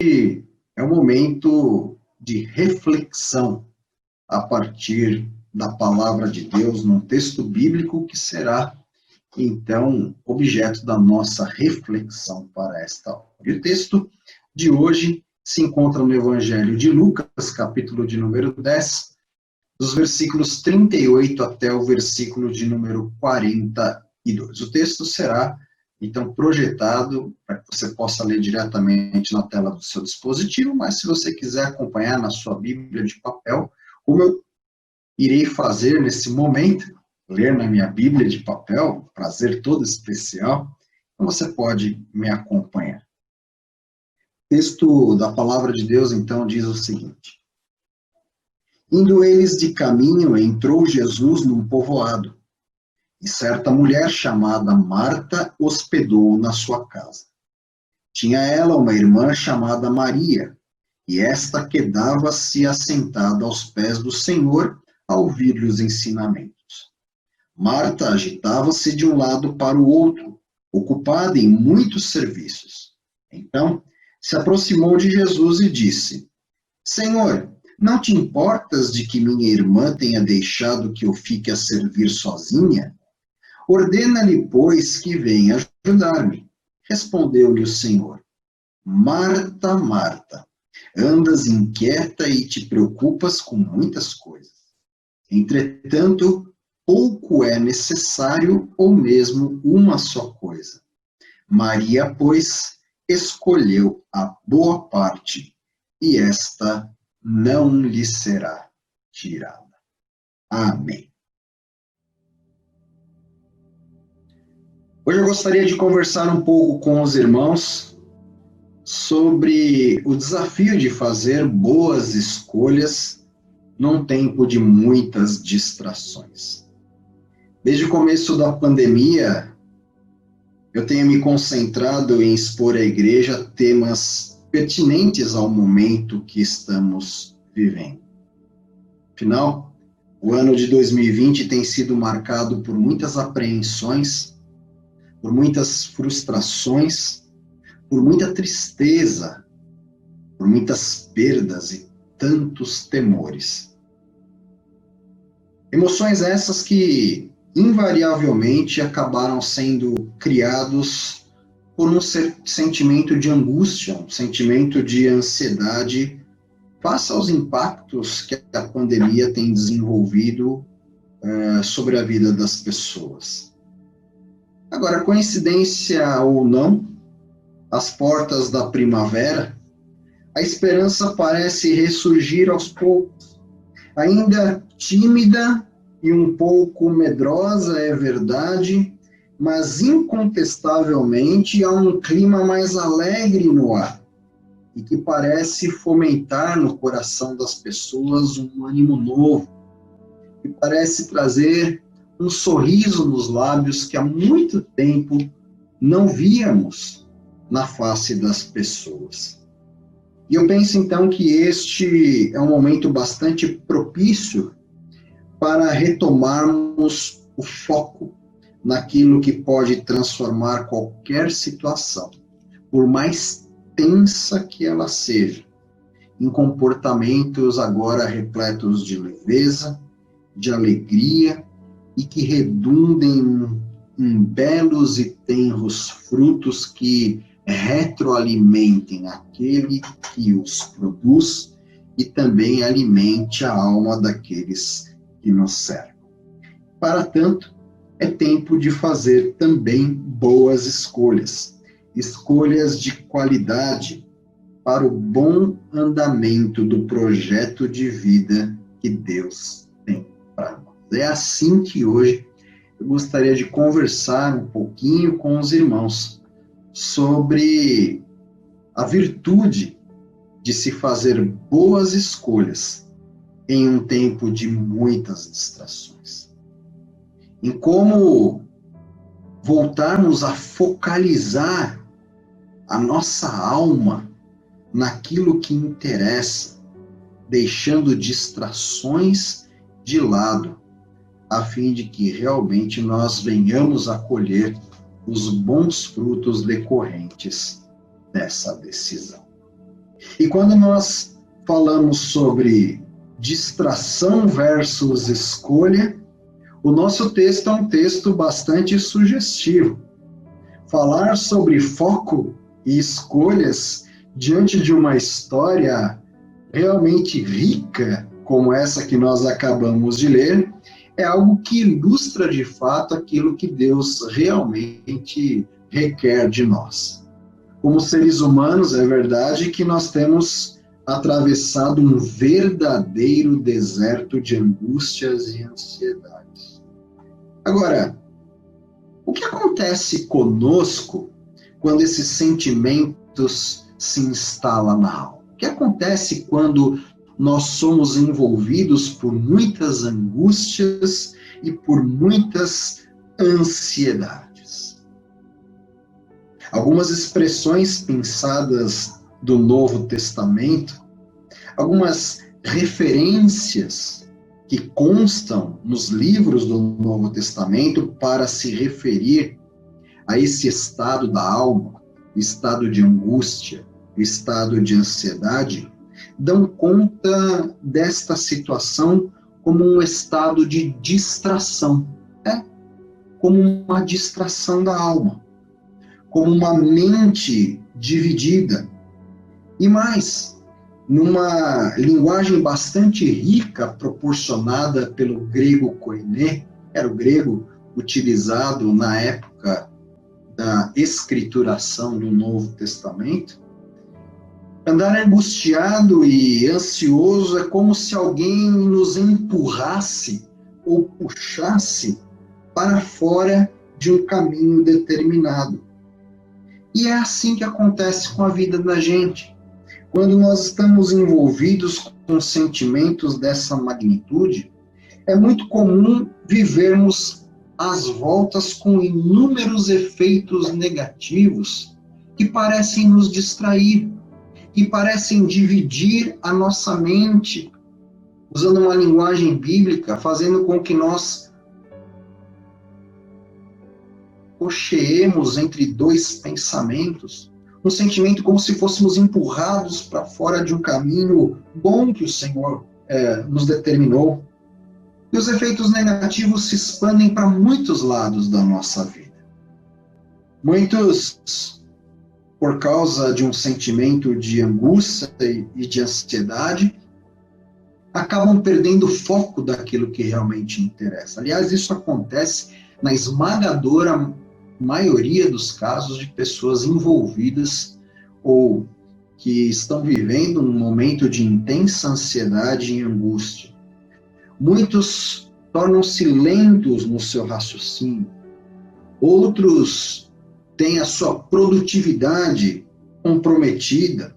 é um momento de reflexão a partir da palavra de Deus num texto bíblico que será, então, objeto da nossa reflexão para esta hora. E o texto de hoje se encontra no Evangelho de Lucas, capítulo de número 10, dos versículos 38 até o versículo de número 42. O texto será, então, projetado para que você possa ler diretamente na tela do seu dispositivo, mas se você quiser acompanhar na sua Bíblia de papel, como eu irei fazer nesse momento, ler na minha Bíblia de papel, prazer todo especial, então você pode me acompanhar. O texto da palavra de Deus, então, diz o seguinte: Indo eles de caminho, entrou Jesus num povoado, e certa mulher chamada Marta hospedou-o na sua casa. Tinha ela uma irmã chamada Maria, e esta quedava-se assentada aos pés do Senhor a ouvir-lhe os ensinamentos. Marta agitava-se de um lado para o outro, ocupada em muitos serviços. Então, se aproximou de Jesus e disse: Senhor, não te importas de que minha irmã tenha deixado que eu fique a servir sozinha? Ordena-lhe, pois, que venha ajudar-me. Respondeu-lhe o Senhor: Marta, Marta, andas inquieta e te preocupas com muitas coisas. Entretanto, pouco é necessário, ou mesmo uma só coisa. Maria, pois, escolheu a boa parte, e esta não lhe será tirada. Amém. Hoje eu gostaria de conversar um pouco com os irmãos sobre o desafio de fazer boas escolhas num tempo de muitas distrações. Desde o começo da pandemia, eu tenho me concentrado em expor à igreja temas pertinentes ao momento que estamos vivendo. Afinal, o ano de 2020 tem sido marcado por muitas apreensões, por muitas frustrações, por muita tristeza, por muitas perdas e tantos temores. Emoções essas que, invariavelmente, acabaram sendo criados por um sentimento de angústia, um sentimento de ansiedade face aos impactos que a pandemia tem desenvolvido sobre a vida das pessoas. Agora, coincidência ou não, às portas da primavera, a esperança parece ressurgir aos poucos, ainda tímida e um pouco medrosa, é verdade, mas incontestavelmente há um clima mais alegre no ar, e que parece fomentar no coração das pessoas um ânimo novo, que parece trazer um sorriso nos lábios que há muito tempo não víamos na face das pessoas. E eu penso então que este é um momento bastante propício para retomarmos o foco naquilo que pode transformar qualquer situação, por mais tensa que ela seja, em comportamentos agora repletos de leveza, de alegria, e que redundem em belos e tenros frutos que retroalimentem aquele que os produz e também alimente a alma daqueles que nos cercam. Para tanto, é tempo de fazer também boas escolhas, escolhas de qualidade para o bom andamento do projeto de vida que Deus tem para nós. É assim que hoje eu gostaria de conversar um pouquinho com os irmãos sobre a virtude de se fazer boas escolhas em um tempo de muitas distrações. Em como voltarmos a focalizar a nossa alma naquilo que interessa, deixando distrações de lado, a fim de que realmente nós venhamos a colher os bons frutos decorrentes dessa decisão. E quando nós falamos sobre distração versus escolha, o nosso texto é um texto bastante sugestivo. Falar sobre foco e escolhas diante de uma história realmente rica, como essa que nós acabamos de ler, é algo que ilustra de fato aquilo que Deus realmente requer de nós. Como seres humanos, é verdade que nós temos atravessado um verdadeiro deserto de angústias e ansiedades. Agora, o que acontece conosco quando esses sentimentos se instalam na alma? O que acontece quando nós somos envolvidos por muitas angústias e por muitas ansiedades? Algumas expressões pensadas do Novo Testamento, algumas referências que constam nos livros do Novo Testamento para se referir a esse estado da alma, estado de angústia, estado de ansiedade, dão conta desta situação como um estado de distração, como uma distração da alma, como uma mente dividida. E mais, numa linguagem bastante rica, proporcionada pelo grego koiné, era o grego utilizado na época da escrituração do Novo Testamento, andar angustiado e ansioso é como se alguém nos empurrasse ou puxasse para fora de um caminho determinado. E é assim que acontece com a vida da gente. Quando nós estamos envolvidos com sentimentos dessa magnitude, é muito comum vivermos às voltas com inúmeros efeitos negativos que parecem nos distrair, que parecem dividir a nossa mente, usando uma linguagem bíblica, fazendo com que nós cocheemos entre dois pensamentos, um sentimento como se fôssemos empurrados para fora de um caminho bom que o Senhor nos determinou. E os efeitos negativos se expandem para muitos lados da nossa vida. Muitos, por causa de um sentimento de angústia e de ansiedade, acabam perdendo o foco daquilo que realmente interessa. Aliás, isso acontece na esmagadora maioria dos casos de pessoas envolvidas ou que estão vivendo um momento de intensa ansiedade e angústia. Muitos tornam-se lentos no seu raciocínio, outros têm a sua produtividade comprometida,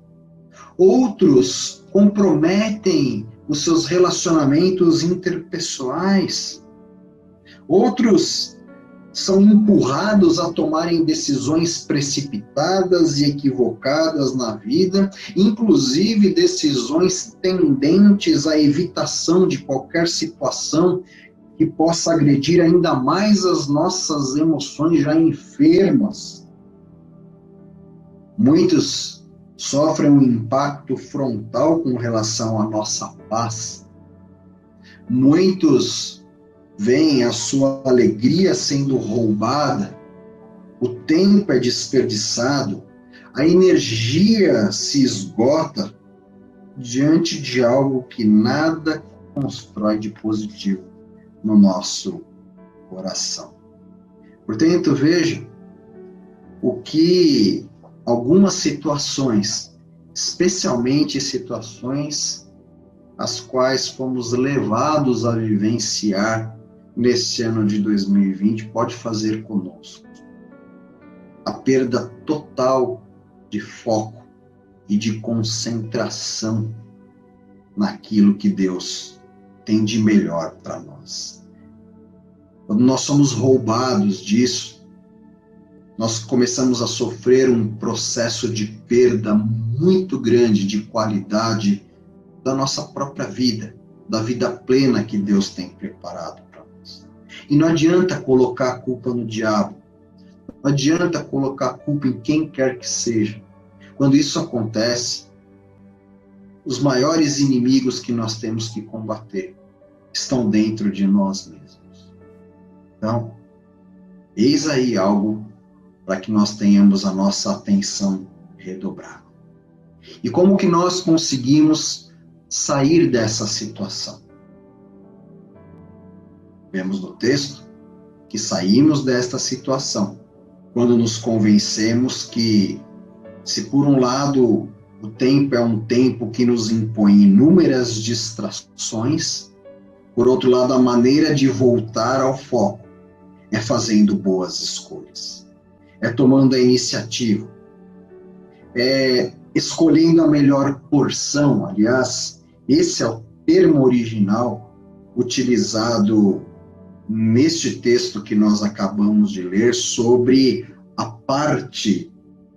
outros comprometem os seus relacionamentos interpessoais, outros são empurrados a tomarem decisões precipitadas e equivocadas na vida, inclusive decisões tendentes à evitação de qualquer situação que possa agredir ainda mais as nossas emoções já enfermas. Muitos sofrem um impacto frontal com relação à nossa paz. Muitos veem a sua alegria sendo roubada, o tempo é desperdiçado, a energia se esgota diante de algo que nada constrói de positivo no nosso coração. Portanto, veja o que algumas situações, especialmente situações as quais fomos levados a vivenciar nesse ano de 2020, pode fazer conosco. A perda total de foco e de concentração naquilo que Deus tem de melhor para nós. Quando nós somos roubados disso, nós começamos a sofrer um processo de perda muito grande de qualidade da nossa própria vida, da vida plena que Deus tem preparado para nós. E não adianta colocar a culpa no diabo, não adianta colocar a culpa em quem quer que seja. Quando isso acontece, os maiores inimigos que nós temos que combater estão dentro de nós mesmos. Então, eis aí algo para que nós tenhamos a nossa atenção redobrada. E como que nós conseguimos sair dessa situação? Vemos no texto que saímos desta situação quando nos convencemos que, se por um lado o tempo é um tempo que nos impõe inúmeras distrações, por outro lado, a maneira de voltar ao foco é fazendo boas escolhas, é tomando a iniciativa, é escolhendo a melhor porção. Aliás, esse é o termo original utilizado neste texto que nós acabamos de ler sobre a parte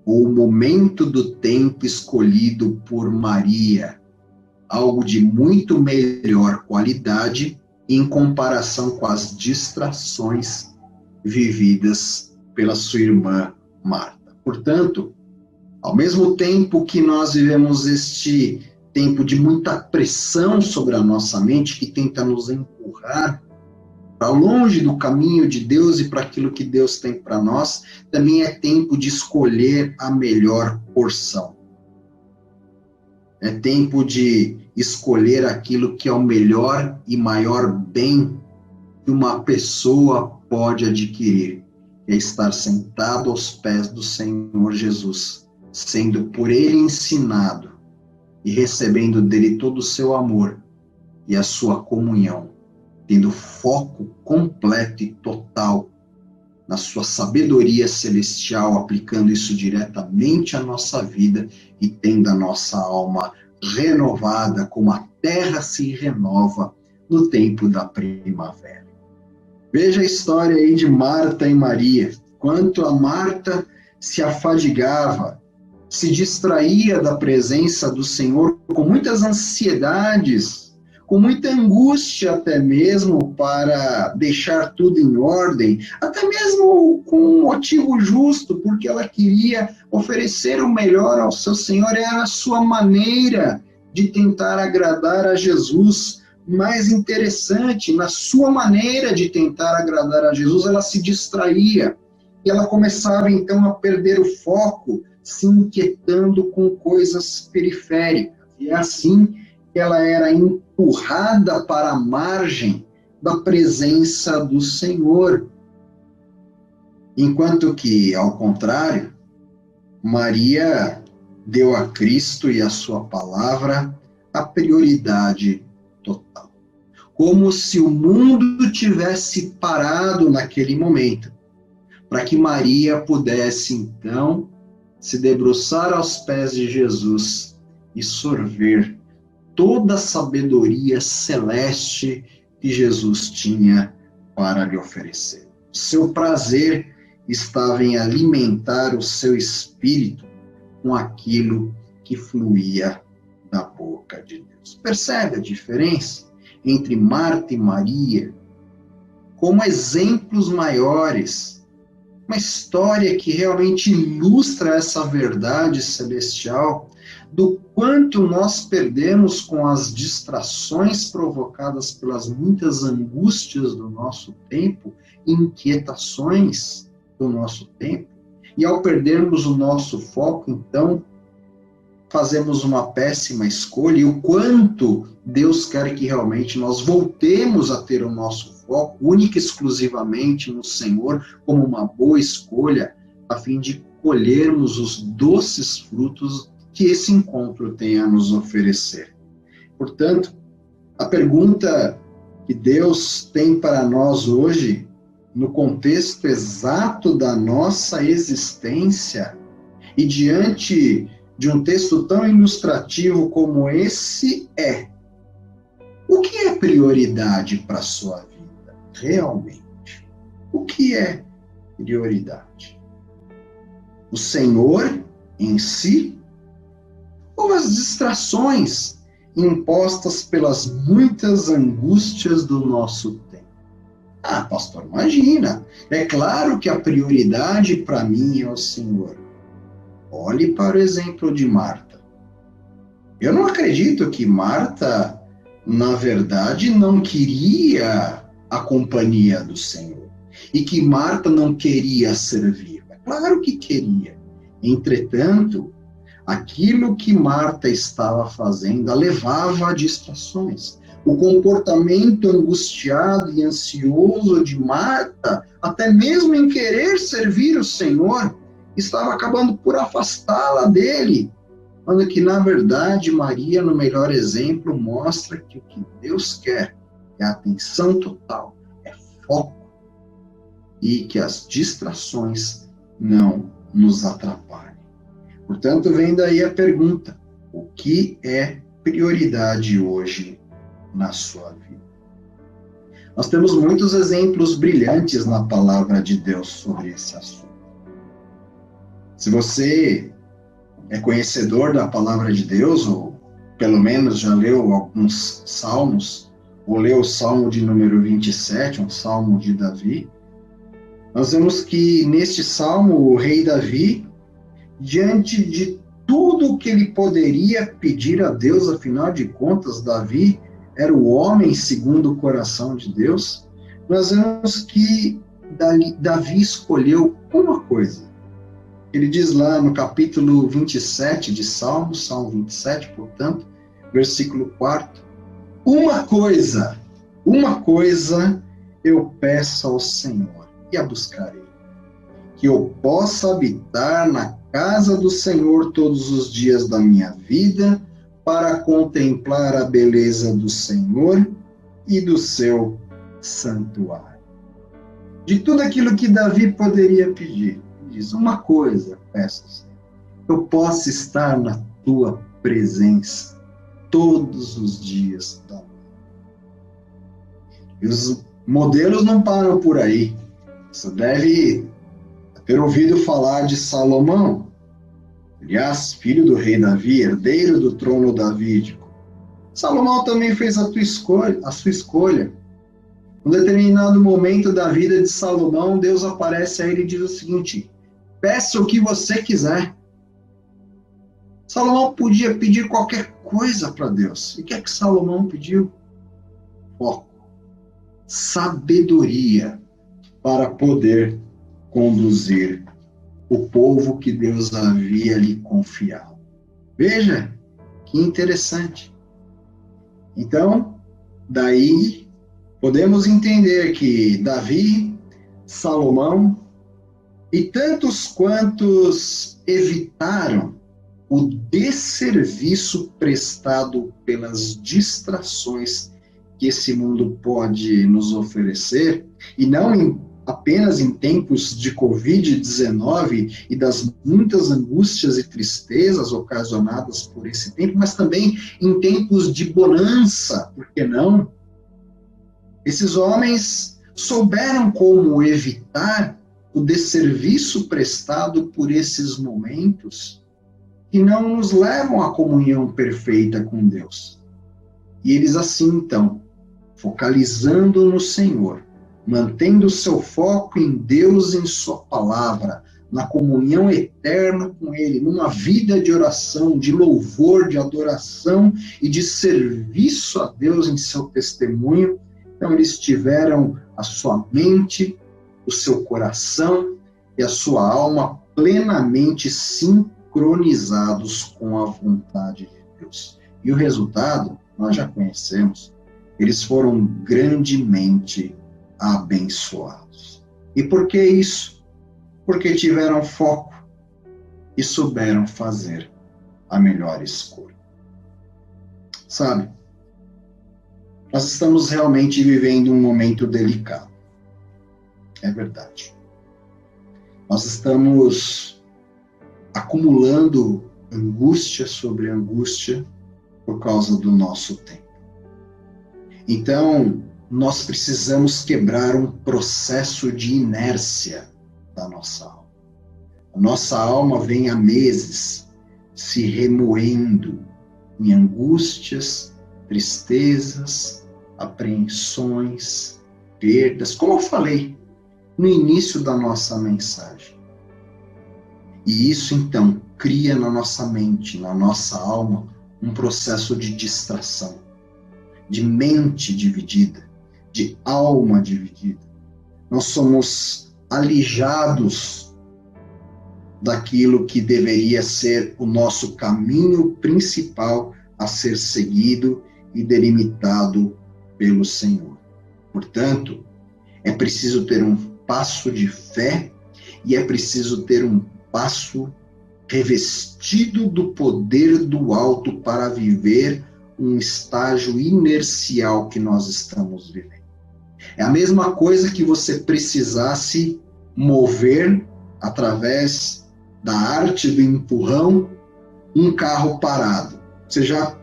ou o momento do tempo escolhido por Maria, algo de muito melhor qualidade em comparação com as distrações vividas pela sua irmã Marta. Portanto, ao mesmo tempo que nós vivemos este tempo de muita pressão sobre a nossa mente, que tenta nos empurrar para longe do caminho de Deus e para aquilo que Deus tem para nós, também é tempo de escolher a melhor porção. É tempo de escolher aquilo que é o melhor e maior bem que uma pessoa pode adquirir, é estar sentado aos pés do Senhor Jesus, sendo por Ele ensinado e recebendo dele todo o seu amor e a sua comunhão, tendo foco completo e total na sua sabedoria celestial, aplicando isso diretamente à nossa vida e tendo a nossa alma renovada, como a terra se renova no tempo da primavera. Veja a história aí de Marta e Maria, quanto a Marta se afadigava, se distraía da presença do Senhor com muitas ansiedades, com muita angústia até mesmo para deixar tudo em ordem, até mesmo com um motivo justo, porque ela queria oferecer o melhor ao seu Senhor, era a sua maneira de tentar agradar a Jesus. Mais interessante, na sua maneira de tentar agradar a Jesus, ela se distraía, e ela começava então a perder o foco, se inquietando com coisas periféricas, e é assim que ela era empurrada para a margem da presença do Senhor. Enquanto que, ao contrário, Maria deu a Cristo e a sua palavra a prioridade total. Como se o mundo tivesse parado naquele momento, para que Maria pudesse, então, se debruçar aos pés de Jesus e sorver toda a sabedoria celeste que Jesus tinha para lhe oferecer. Seu prazer estava em alimentar o seu espírito com aquilo que fluía da boca de Deus. Percebe a diferença entre Marta e Maria como exemplos maiores? Uma história que realmente ilustra essa verdade celestial do quanto nós perdemos com as distrações provocadas pelas muitas angústias do nosso tempo, inquietações do nosso tempo, e ao perdermos o nosso foco, então, fazemos uma péssima escolha, e o quanto Deus quer que realmente nós voltemos a ter o nosso foco única e exclusivamente no Senhor, como uma boa escolha, a fim de colhermos os doces frutos que esse encontro tem a nos oferecer. Portanto, a pergunta que Deus tem para nós hoje, no contexto exato da nossa existência, e diante de um texto tão ilustrativo como esse, é: o que é prioridade para a sua vida, realmente? O que é prioridade? O Senhor em si, ou as distrações impostas pelas muitas angústias do nosso tempo? Ah, pastor, imagina, é claro que a prioridade para mim é o Senhor. Olhe para o exemplo de Marta. Eu não acredito que Marta, na verdade, não queria a companhia do Senhor. E que Marta não queria servir. É claro que queria. Entretanto, aquilo que Marta estava fazendo a levava a distrações. O comportamento angustiado e ansioso de Marta, até mesmo em querer servir o Senhor, estava acabando por afastá-la dele. Quando que, na verdade, Maria, no melhor exemplo, mostra que o que Deus quer é atenção total, é foco, e que as distrações não nos atrapalhem. Portanto, vem daí a pergunta: o que é prioridade hoje na sua vida? Nós temos muitos exemplos brilhantes na palavra de Deus sobre esse assunto. Se você é conhecedor da palavra de Deus, ou pelo menos já leu alguns salmos, ou leu o Salmo de número 27, um salmo de Davi, nós vemos que neste salmo o rei Davi, diante de tudo que ele poderia pedir a Deus, afinal de contas, Davi era o homem segundo o coração de Deus, nós vemos que Davi escolheu uma coisa. Ele diz lá no capítulo 27 de Salmo 27, portanto, versículo 4, uma coisa eu peço ao Senhor e a buscarei, que eu possa habitar na casa do Senhor todos os dias da minha vida, para contemplar a beleza do Senhor e do seu santuário. De tudo aquilo que Davi poderia pedir, diz: uma coisa peço, Senhor, eu posso estar na tua presença todos os dias da vida. E os modelos não param por aí. Você deve ter ouvido falar de Salomão, aliás, filho do rei Davi, herdeiro do trono davídico. Salomão também fez a sua escolha. Em determinado momento da vida de Salomão, Deus aparece a ele e diz o seguinte: peça o que você quiser. Salomão podia pedir qualquer coisa para Deus. E o que é que Salomão pediu? Foco, sabedoria para poder conduzir o povo que Deus havia lhe confiado. Veja que interessante. Então, daí podemos entender que Davi, Salomão e tantos quantos evitaram o desserviço prestado pelas distrações que esse mundo pode nos oferecer, e não apenas em tempos de Covid-19 e das muitas angústias e tristezas ocasionadas por esse tempo, mas também em tempos de bonança, por que não? Esses homens souberam como evitar o desserviço prestado por esses momentos que não nos levam à comunhão perfeita com Deus. E eles assim, então, focalizando no Senhor, mantendo seu foco em Deus e em sua palavra, na comunhão eterna com Ele, numa vida de oração, de louvor, de adoração e de serviço a Deus em seu testemunho. Então eles tiveram a sua mente, o seu coração e a sua alma plenamente sincronizados com a vontade de Deus. E o resultado, nós já conhecemos, eles foram grandemente abençoados. E por que isso? Porque tiveram foco e souberam fazer a melhor escolha. Sabe, nós estamos realmente vivendo um momento delicado. É verdade. Nós estamos acumulando angústia sobre angústia por causa do nosso tempo. Então, nós precisamos quebrar um processo de inércia da nossa alma. A nossa alma vem há meses se remoendo em angústias, tristezas, apreensões, perdas, como eu falei no início da nossa mensagem. E isso, então, cria na nossa mente, na nossa alma, um processo de distração, de mente dividida, de alma dividida. Nós somos alijados daquilo que deveria ser o nosso caminho principal a ser seguido e delimitado pelo Senhor. Portanto, é preciso ter um passo de fé e é preciso ter um passo revestido do poder do alto para viver um estágio inercial que nós estamos vivendo. É a mesma coisa que você precisasse mover através da arte do empurrão um carro parado. Você já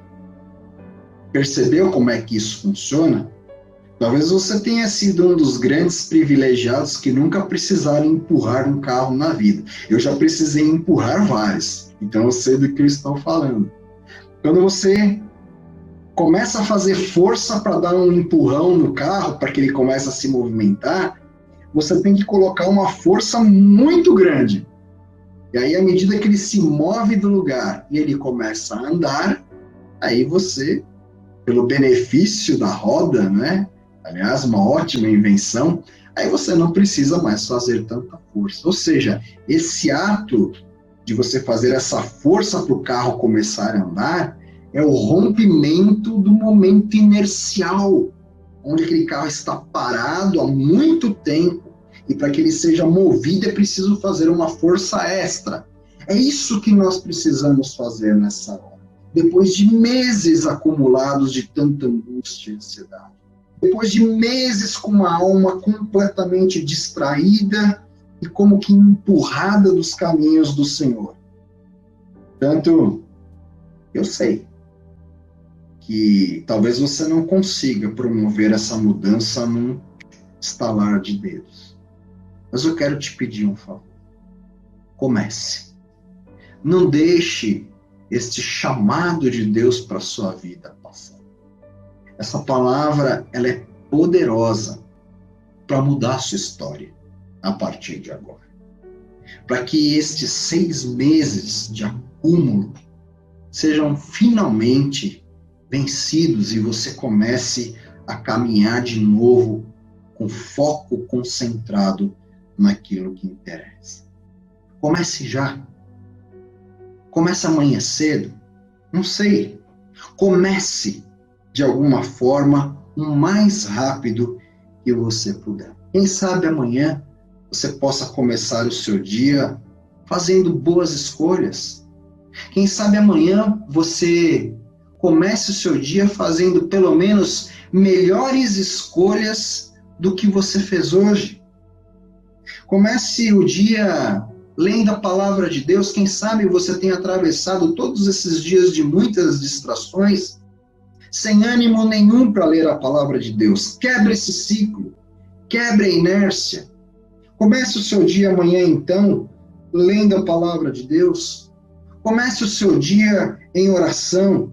percebeu como é que isso funciona? Talvez você tenha sido um dos grandes privilegiados que nunca precisaram empurrar um carro na vida. Eu já precisei empurrar vários, então eu sei do que eu estou falando. Quando você começa a fazer força para dar um empurrão no carro, para que ele comece a se movimentar, você tem que colocar uma força muito grande. E aí, à medida que ele se move do lugar e ele começa a andar, aí você, pelo benefício da roda, né? Aliás, uma ótima invenção, aí você não precisa mais fazer tanta força. Ou seja, esse ato de você fazer essa força para o carro começar a andar é o rompimento do momento inercial, onde aquele carro está parado há muito tempo e para que ele seja movido é preciso fazer uma força extra. É isso que nós precisamos fazer nessa hora. Depois de meses acumulados de tanta angústia e ansiedade. Depois de meses com a alma completamente distraída e como que empurrada dos caminhos do Senhor. Portanto, eu sei que talvez você não consiga promover essa mudança num estalar de dedos. Mas eu quero te pedir um favor. Comece. Não deixe este chamado de Deus para a sua vida passar. Essa palavra, ela é poderosa para mudar a sua história a partir de agora. Para que estes 6 meses de acúmulo sejam finalmente vencidos e você comece a caminhar de novo com foco concentrado naquilo que interessa. Comece já. Comece amanhã cedo. Não sei. Comece de alguma forma o mais rápido que você puder. Quem sabe amanhã você possa começar o seu dia fazendo boas escolhas. Quem sabe amanhã você comece o seu dia fazendo pelo menos melhores escolhas do que você fez hoje. Comece o dia lendo a palavra de Deus. Quem sabe você tenha atravessado todos esses dias de muitas distrações sem ânimo nenhum para ler a palavra de Deus. Quebre esse ciclo, quebre a inércia. Comece o seu dia amanhã, então, lendo a palavra de Deus. Comece o seu dia em oração.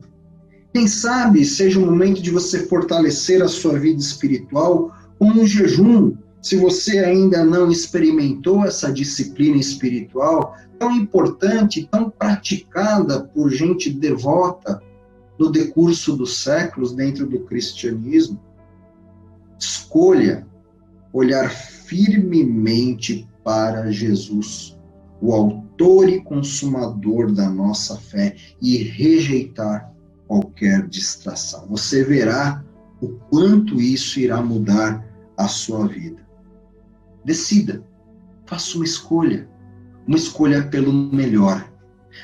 Quem sabe seja o momento de você fortalecer a sua vida espiritual com um jejum. Se você ainda não experimentou essa disciplina espiritual tão importante, tão praticada por gente devota no decurso dos séculos dentro do cristianismo, escolha olhar firmemente para Jesus, o autor e consumador da nossa fé, e rejeitar qualquer distração. Você verá o quanto isso irá mudar a sua vida. Decida, faça uma escolha pelo melhor.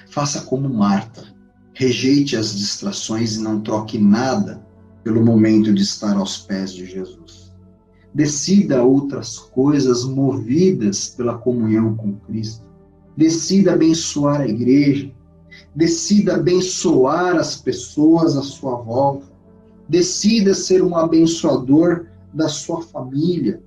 Faça como Marta, rejeite as distrações e não troque nada pelo momento de estar aos pés de Jesus. Decida outras coisas movidas pela comunhão com Cristo. Decida abençoar a igreja. Decida abençoar as pessoas à sua volta. Decida ser um abençoador da sua família.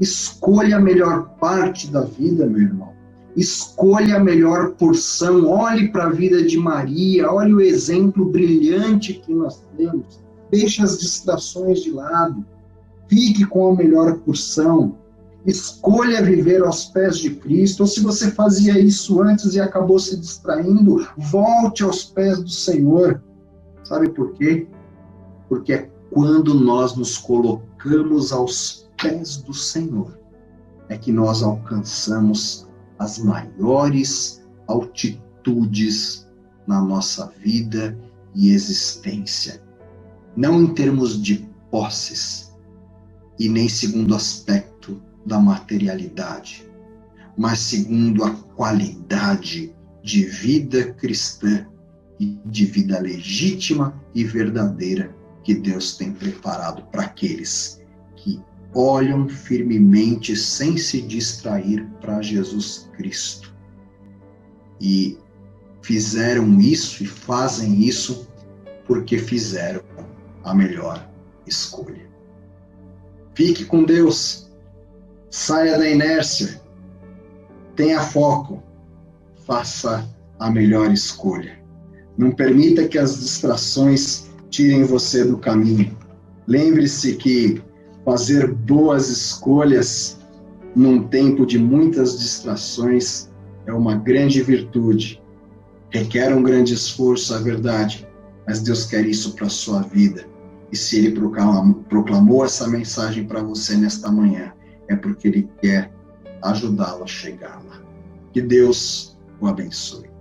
Escolha a melhor parte da vida, meu irmão. Escolha a melhor porção. Olhe para a vida de Maria. Olhe o exemplo brilhante que nós temos. Deixe as distrações de lado. Fique com a melhor porção. Escolha viver aos pés de Cristo. Ou se você fazia isso antes e acabou se distraindo, volte aos pés do Senhor. Sabe por quê? Porque é quando nós nos colocamos aos pés do Senhor, é que nós alcançamos as maiores altitudes na nossa vida e existência. Não em termos de posses e nem segundo o aspecto da materialidade, mas segundo a qualidade de vida cristã e de vida legítima e verdadeira que Deus tem preparado para aqueles que olham firmemente, sem se distrair, para Jesus Cristo. E fizeram isso e fazem isso porque fizeram a melhor escolha. Fique com Deus, saia da inércia, tenha foco, faça a melhor escolha. Não permita que as distrações tirem você do caminho. Lembre-se que fazer boas escolhas num tempo de muitas distrações é uma grande virtude. Requer um grande esforço, é verdade, mas Deus quer isso para a sua vida. E se Ele proclamou essa mensagem para você nesta manhã, é porque Ele quer ajudá-lo a chegar lá. Que Deus o abençoe.